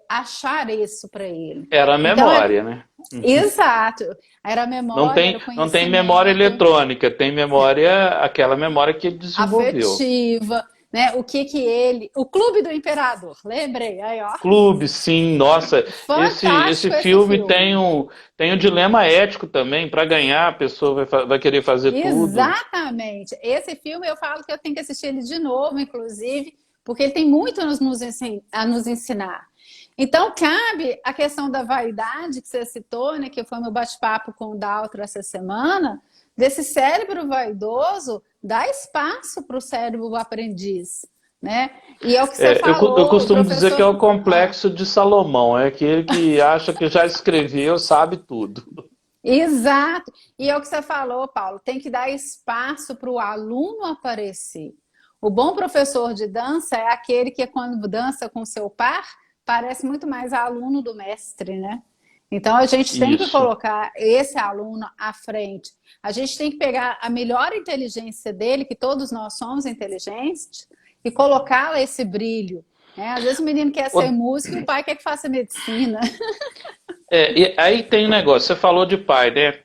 achar isso para ele. Era a Então, memória, né? exato, era a Não memória, era tem, o não tem memória conhecimento, eletrônica, tem memória, aquela memória que ele desenvolveu. afetiva, né? O que que ele... O Clube do Imperador, lembrei, aí ó. Clube, sim, nossa, esse Fantástico esse filme tem filme. tem um dilema ético também, para ganhar a pessoa vai querer fazer tudo. Exatamente. Esse filme eu falo que eu tenho que assistir ele de novo, inclusive, porque ele tem muito a nos ensinar. Então, cabe a questão da vaidade que você citou, né, que foi meu bate-papo com o Daltro essa semana, desse cérebro vaidoso, dar espaço para o cérebro aprendiz, né? E é o que você Eu falou, o costumo dizer que é professor... o complexo de Salomão, é aquele que acha que já escreveu, sabe tudo. Exato. E é o que você falou, Paulo, tem que dar espaço para o aluno aparecer. O bom professor de dança é aquele que, quando dança com seu par, parece muito mais aluno do mestre, né? Então, a gente tem que Isso. colocar esse aluno à frente. A gente tem que pegar a melhor inteligência dele, que todos nós somos inteligentes, e colocá-la esse brilho, né? Às vezes o menino quer ser O- músico e o pai quer que faça medicina. e aí tem um negócio, você falou de pai, né?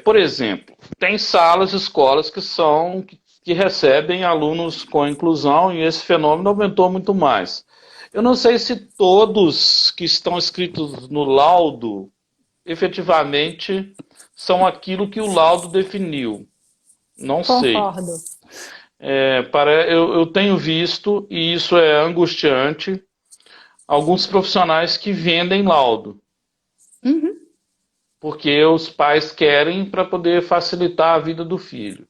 Por exemplo, tem salas, escolas que recebem alunos com inclusão e esse fenômeno aumentou muito mais. Eu não sei se todos que estão escritos no laudo efetivamente são aquilo que o laudo definiu. Não sei. Concordo. Eu tenho visto, e isso é angustiante, alguns profissionais que vendem laudo, Uhum, porque os pais querem para poder facilitar a vida do filho.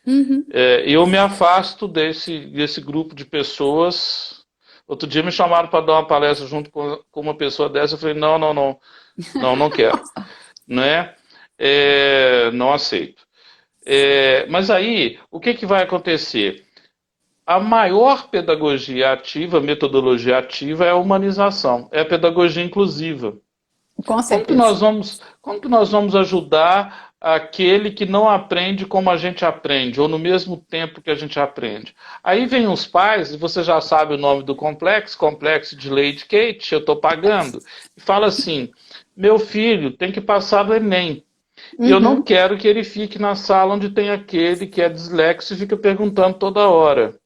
uhum. Eu me afasto desse grupo de pessoas. Outro dia me chamaram para dar uma palestra junto com uma pessoa dessa. Eu falei, não, não, não, não, não quero. Né? Não aceito. Mas aí, o que, que vai acontecer? A maior pedagogia ativa, metodologia ativa, é a humanização, é a pedagogia inclusiva. Com certeza. Como que nós vamos ajudar aquele que não aprende como a gente aprende, ou no mesmo tempo que a gente aprende? Aí vem os pais, e você já sabe o nome do complexo, complexo de Lady Kate, eu estou pagando, e fala assim, meu filho tem que passar no Enem. E eu não Uhum. quero que ele fique na sala onde tem aquele que é dislexo e fica perguntando toda hora.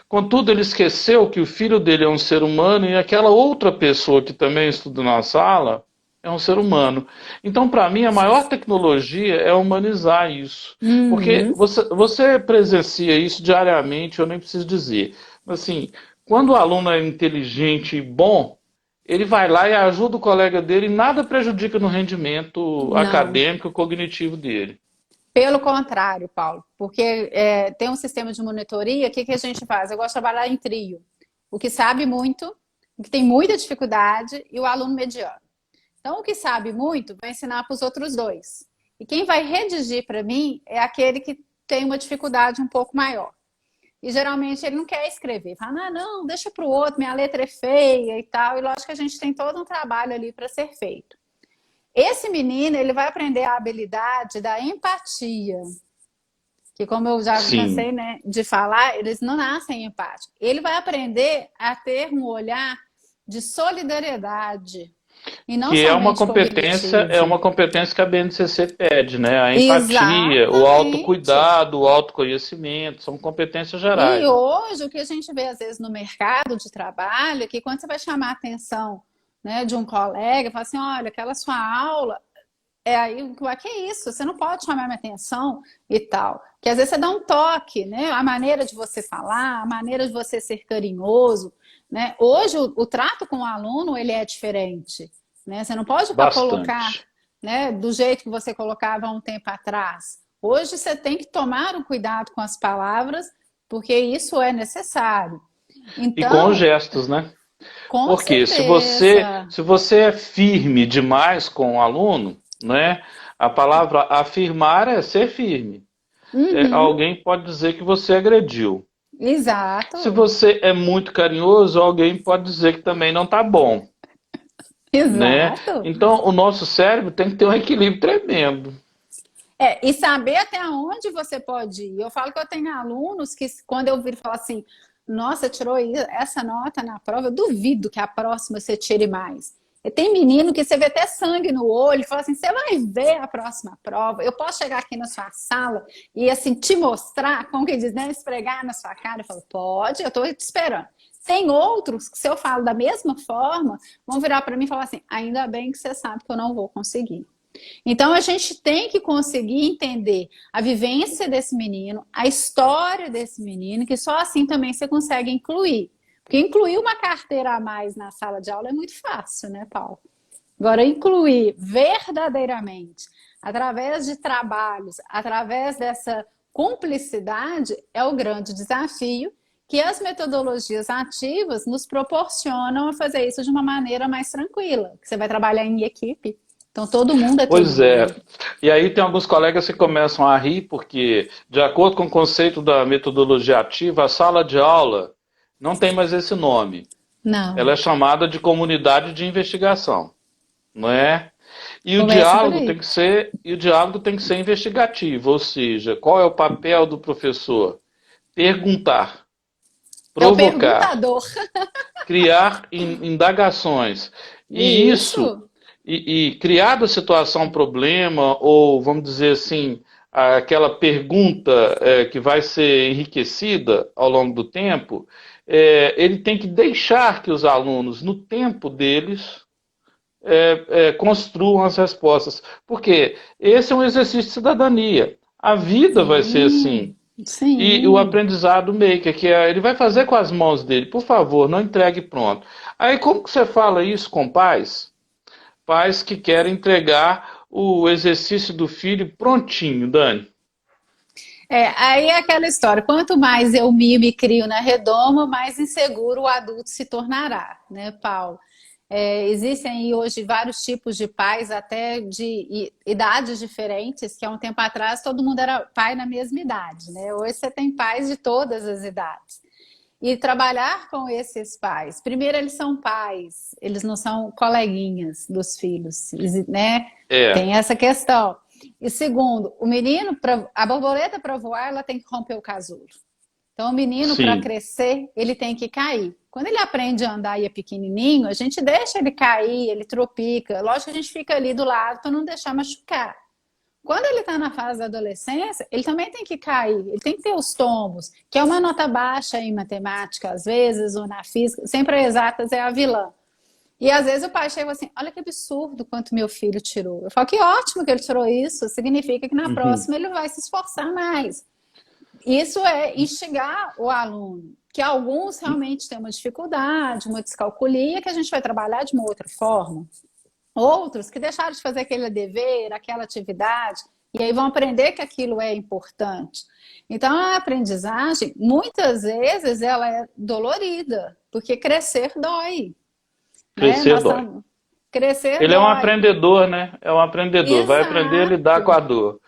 Contudo, ele esqueceu que o filho dele é um ser humano e aquela outra pessoa que também estuda na sala é um ser humano. Então, para mim, a maior tecnologia é humanizar isso. Porque Uhum. você presencia isso diariamente, eu nem preciso dizer. Mas, assim, quando o aluno é inteligente e bom, ele vai lá e ajuda o colega dele e nada prejudica no rendimento Não. acadêmico e cognitivo dele. Pelo contrário, Paulo, porque tem um sistema de monitoria, o que, que a gente faz? Eu gosto de trabalhar em trio. O que sabe muito, o que tem muita dificuldade e o aluno mediano. Então, o que sabe muito vai ensinar para os outros dois. E quem vai redigir para mim é aquele que tem uma dificuldade um pouco maior. E geralmente ele não quer escrever. Fala, não, deixa para o outro, minha letra é feia e tal. E lógico que a gente tem todo um trabalho ali para ser feito. Esse menino, ele vai aprender a habilidade da empatia, que como eu já Sim. cansei, né, de falar, eles não nascem empáticos. Ele vai aprender a ter um olhar de solidariedade e não Que somente é cognitivo. uma competência que a BNCC pede, né? A empatia, o Exatamente. autocuidado, o autoconhecimento, são competências E gerais, né? hoje o que a gente vê às vezes no mercado de trabalho é que quando você vai chamar a atenção, né, de um colega, fala assim, olha, aquela sua aula aí, que é isso? Você não pode chamar minha atenção e tal. Que às vezes você dá um toque, né? A maneira de você falar, a maneira de você ser carinhoso, né? Hoje o trato com o aluno ele é diferente, né? Você não pode colocar, Bastante. né, do jeito que você colocava há um tempo atrás. Hoje você tem que tomar um cuidado com as palavras, porque isso é necessário. E com os Então, gestos, né? com Porque certeza. se você é firme demais com o aluno, né? A palavra afirmar é ser firme. Uhum, Alguém pode dizer que você agrediu. Se exato, você é muito carinhoso, alguém pode dizer que também não está bom, né? exato. Então, o nosso cérebro tem que ter um equilíbrio tremendo. E saber até onde você pode ir. Eu falo que eu tenho alunos que, quando eu viro falar assim, nossa, tirou essa nota na prova, eu duvido que a próxima você tire mais. E tem menino que você vê até sangue no olho, e fala assim, você vai ver a próxima prova, eu posso chegar aqui na sua sala e assim te mostrar, como que diz, né, esfregar na sua cara, eu falo, pode, eu tô te esperando. Tem outros que se eu falo da mesma forma, vão virar para mim e falar assim, ainda bem que você sabe que eu não vou conseguir. Então a gente tem que conseguir entender a vivência desse menino, a história desse menino, que só assim também você consegue incluir. Porque incluir uma carteira a mais na sala de aula é muito fácil, né, Paulo? Agora, incluir verdadeiramente, através de trabalhos, através dessa cumplicidade, é o grande desafio que as metodologias ativas nos proporcionam a fazer isso de uma maneira mais tranquila. Você vai trabalhar em equipe, então todo mundo é todo Pois é. mundo. E aí tem alguns colegas que começam a rir porque, de acordo com o conceito da metodologia ativa, a sala de aula não tem mais esse nome. Ela Não, é chamada de comunidade de investigação, não é? começa por aí. E o diálogo tem que ser investigativo, ou seja, qual é o papel do professor? Perguntar, É o provocar, perguntador. criar indagações. E isso, Isso. criada a situação problema, ou vamos dizer assim, aquela pergunta que vai ser enriquecida ao longo do tempo, ele tem que deixar que os alunos, no tempo deles, construam as respostas. Porque esse é um exercício de cidadania. A vida vai ser assim. Sim, E o sim. aprendizado maker, ele vai fazer com as mãos dele, por favor, não entregue pronto. Aí como que você fala isso com pais? Pais que querem entregar o exercício do filho prontinho, Dani. Aí é aquela história, quanto mais eu me crio na redoma, mais inseguro o adulto se tornará, né, Paulo? Existem aí hoje vários tipos de pais, até de idades diferentes, que há um tempo atrás todo mundo era pai na mesma idade, né? Hoje você tem pais de todas as idades. E trabalhar com esses pais, primeiro eles são pais, eles não são coleguinhas dos filhos, né? É, Tem essa questão. E segundo, o menino, a borboleta para voar, ela tem que romper o casulo. Então, o menino, para sim. crescer, ele tem que cair. Quando ele aprende a andar e é pequenininho, a gente deixa ele cair, ele tropica. Lógico que a gente fica ali do lado para não deixar machucar. Quando ele está na fase da adolescência, ele também tem que cair, ele tem que ter os tombos, que é uma nota baixa em matemática, às vezes, ou na física, sempre exatas é a vilã. E às vezes o pai chega assim, olha que absurdo quanto meu filho tirou. Eu falo, que ótimo que ele tirou isso, significa que na Uhum. próxima ele vai se esforçar mais. Isso é instigar o aluno, que alguns realmente têm uma dificuldade, uma descalculia, que a gente vai trabalhar de uma outra forma. Outros que deixaram de fazer aquele dever, aquela atividade, e aí vão aprender que aquilo é importante. Então, a aprendizagem, muitas vezes, ela é dolorida, porque crescer dói, né? Crescer Nós dói. estamos... Crescer Ele é um dói. aprendedor, né? É um aprendedor. Vai aprender a lidar com Exato. a dor.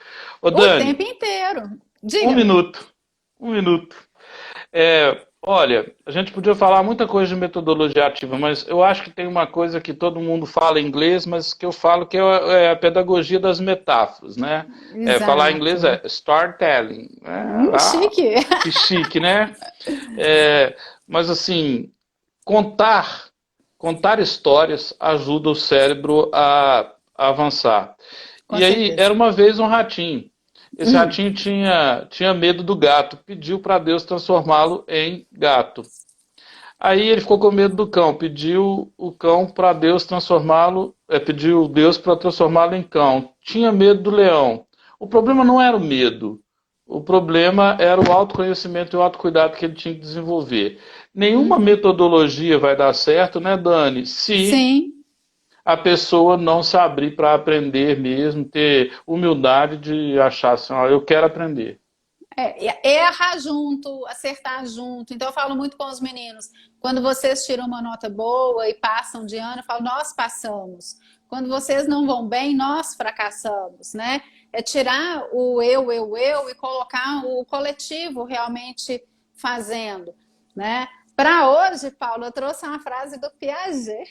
Ô, O Dani, tempo inteiro. um Diga-me. minuto. Um minuto. Olha, a gente podia falar muita coisa de metodologia ativa, mas eu acho que tem uma coisa que todo mundo fala em inglês, mas que eu falo que é a pedagogia das metáforas, né? Falar em inglês Exato. é storytelling. Chique. Que chique, né? É, mas assim, contar, contar histórias ajuda o cérebro a avançar. Com E aí, certeza. era uma vez um ratinho. Esse Hum. ratinho tinha medo do gato, pediu para Deus transformá-lo em gato. Aí ele ficou com medo do cão, pediu o cão para Deus transformá-lo, pediu Deus para transformá-lo em cão. Tinha medo do leão. O problema não era o medo, o problema era o autoconhecimento e o autocuidado que ele tinha que desenvolver. Nenhuma Uhum. metodologia vai dar certo, né, Dani, se Sim, a pessoa não se abrir para aprender mesmo, ter humildade de achar assim, ó, eu quero aprender. errar junto, acertar junto. Então, eu falo muito com os meninos. Quando vocês tiram uma nota boa e passam de ano, eu falo, nós passamos. Quando vocês não vão bem, nós fracassamos, né? É tirar o eu e colocar o coletivo realmente fazendo, né? Para hoje, Paulo, eu trouxe uma frase do Piaget.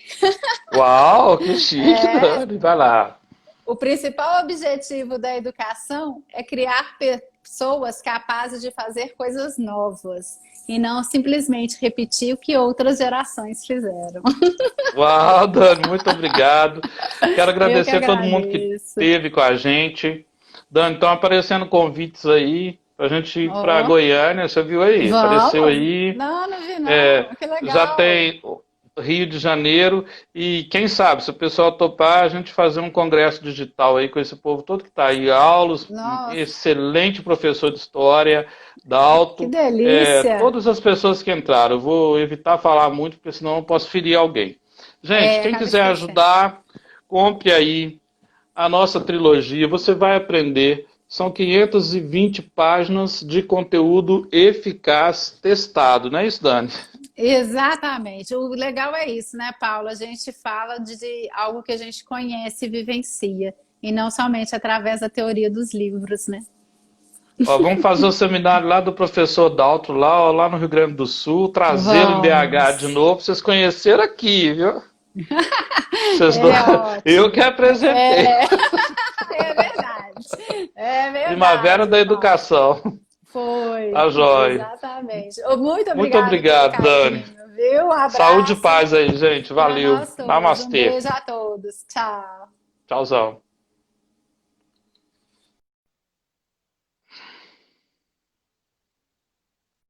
Uau, que chique, É, Dani, vai lá. o principal objetivo da educação é criar pessoas capazes de fazer coisas novas e não simplesmente repetir o que outras gerações fizeram. Uau, Dani, muito obrigado. Quero Eu que agradecer a todo mundo que agradeço. esteve com a gente. Dani, estão aparecendo convites aí pra gente ir para Ó, Goiânia, você viu aí? Apareceu vamos? aí. Não, não vi É, não. Que já legal. tem Rio de Janeiro e quem sabe, se o pessoal topar, a gente fazer um congresso digital aí com esse povo todo que está aí, aulas, um Nossa, excelente professor de história, que Dalto, delícia. todas as pessoas que entraram. Eu vou evitar falar muito, porque senão eu posso ferir alguém. Gente, É, quem acaba quiser esquecendo. ajudar, compre aí a nossa trilogia, você vai aprender. São 520 páginas de conteúdo eficaz testado, não é isso, Dani? Exatamente. O legal é isso, né, Paula? A gente fala de algo que a gente conhece e vivencia, e não somente através da teoria dos livros, né? Ó, vamos fazer o seminário lá do professor Daltro, lá, ó, lá no Rio Grande do Sul, trazê-lo em BH de Vamos. novo, pra vocês conheceram aqui, viu? Vocês não... É Eu que ótimo. apresentei. É, é verdade. É Primavera verdade, da Paulo. Educação. Foi, Tá joia. exatamente. Muito Muito obrigada pelo obrigado, Dani. carinho, viu? Um Saúde e abraço paz aí, gente. para Valeu. nós todos. Um Namastê. beijo a todos. Tchau. Tchauzão.